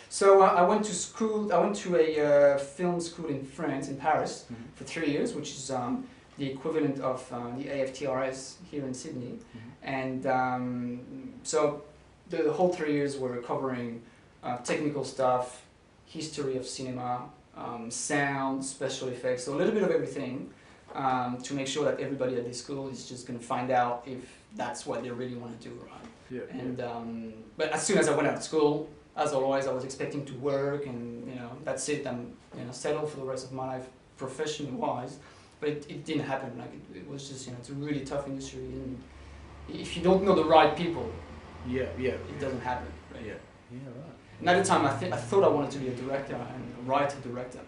So I went to school. I went to a film school in France, in Paris, for 3 years, which is the equivalent of the AFTRS here in Sydney. And so the whole 3 years were covering technical stuff, history of cinema, sound, special effects, so a little bit of everything to make sure that everybody at this school is just going to find out if that's what they really want to do, right? Yeah. And but as soon as I went out of school, as always, I was expecting to work, and that's it. I'm settled for the rest of my life, professionally wise. But it didn't happen. Like it was just it's a really tough industry, and if you don't know the right people, it doesn't happen. Right? Yeah, right. And at the time, I thought I wanted to be a director and a writer-director,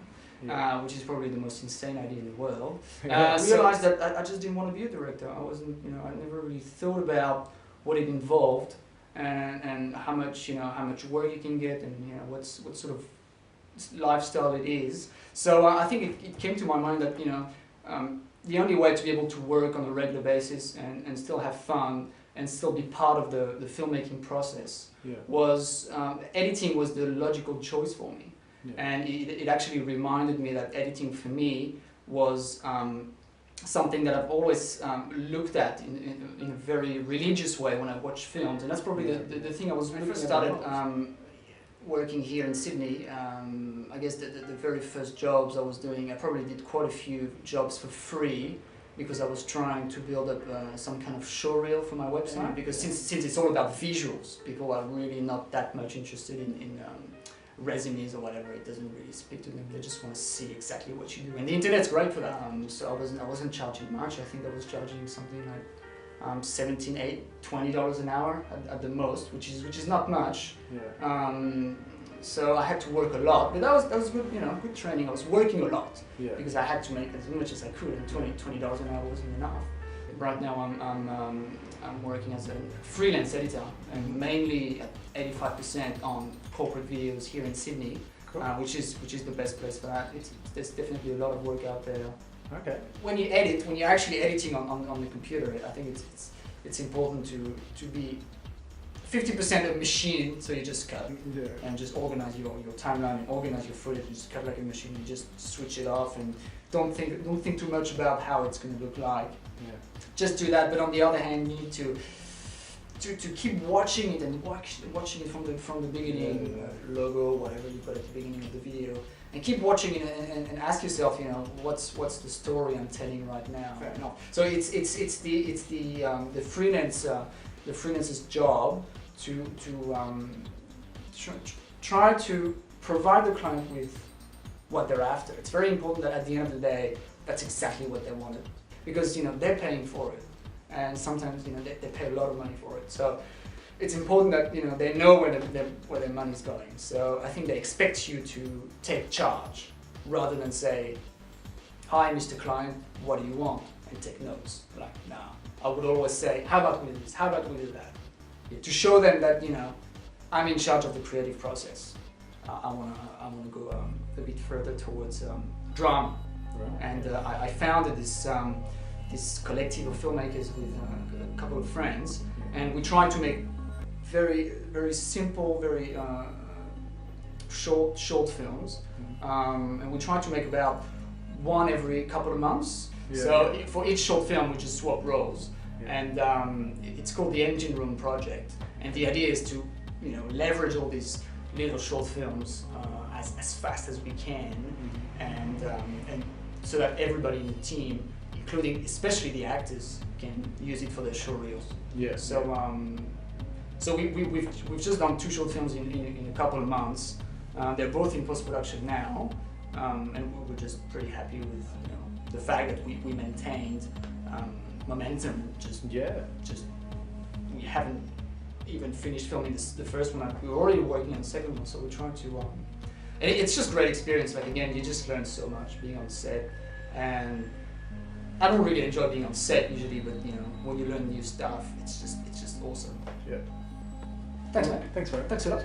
which is probably the most insane idea in the world. I realized that I just didn't want to be a director. I wasn't, I never really thought about what it involved and how much, how much work you can get and what sort of lifestyle it is. So I think it came to my mind that the only way to be able to work on a regular basis and still have fun and still be part of the filmmaking process was editing was the logical choice for me. And it actually reminded me that editing for me was something that I've always looked at in a very religious way when I watch films, and that's probably the thing I was really started working here in Sydney. I guess the very first jobs I was doing, I probably did quite a few jobs for free because I was trying to build up some kind of showreel for my website. Because since it's all about visuals, people are really not that much interested in resumes or whatever. It doesn't really speak to them. They just want to see exactly what you do, and the internet's great for that. So I wasn't charging much. I think I was charging something like $17, $20 an hour at the most, which is not much. So I had to work a lot, but that was good, good training. I was working a lot because I had to make as much as I could, and $20 an hour wasn't enough. Right now I'm working as a freelance editor, and mainly at 85% on corporate videos here in Sydney, which is the best place for that. There's definitely a lot of work out there. Okay. When you're actually editing on the computer, I think it's important to be 50% a machine, so you just cut and just organize your timeline and organize your footage. You just cut like a machine. You just switch it off and don't think too much about how it's going to look like. Just do that. But on the other hand, you need to keep watching it and watching it from the beginning, logo, whatever you put at the beginning of the video, and keep watching it and ask yourself, what's the story I'm telling right now? So it's the freelancer's job to try to provide the client with what they're after. It's very important that at the end of the day, that's exactly what they wanted, because they're paying for it, and sometimes they pay a lot of money for it. So it's important that they know where their money's going. So I think they expect you to take charge rather than say, "Hi, Mr. Client, what do you want?" and take notes. Like, no. I would always say, "How about we do this? How about we do that?" To show them that I'm in charge of the creative process. I wanna go a bit further towards drama, and I founded this collective of filmmakers with a couple of friends, and we try to make very very simple, very short films, and we try to make about one every couple of months. For each short film, we just swap roles, and it's called the Engine Room Project. And the idea is to, leverage all these little short films as fast as we can, and so that everybody in the team, including especially the actors, can use it for their show reels. So we've just done 2 short films in a couple of months. They're both in post-production now, and we're just pretty happy with the fact that we maintained momentum. We haven't even finished filming the first one. We were already working on the second one, so we're trying to. And it's just great experience. Like, again, you just learn so much being on set, and I don't really enjoy being on set usually, but when you learn new stuff, it's just awesome. Thanks, man. Thanks, man. Thanks a lot.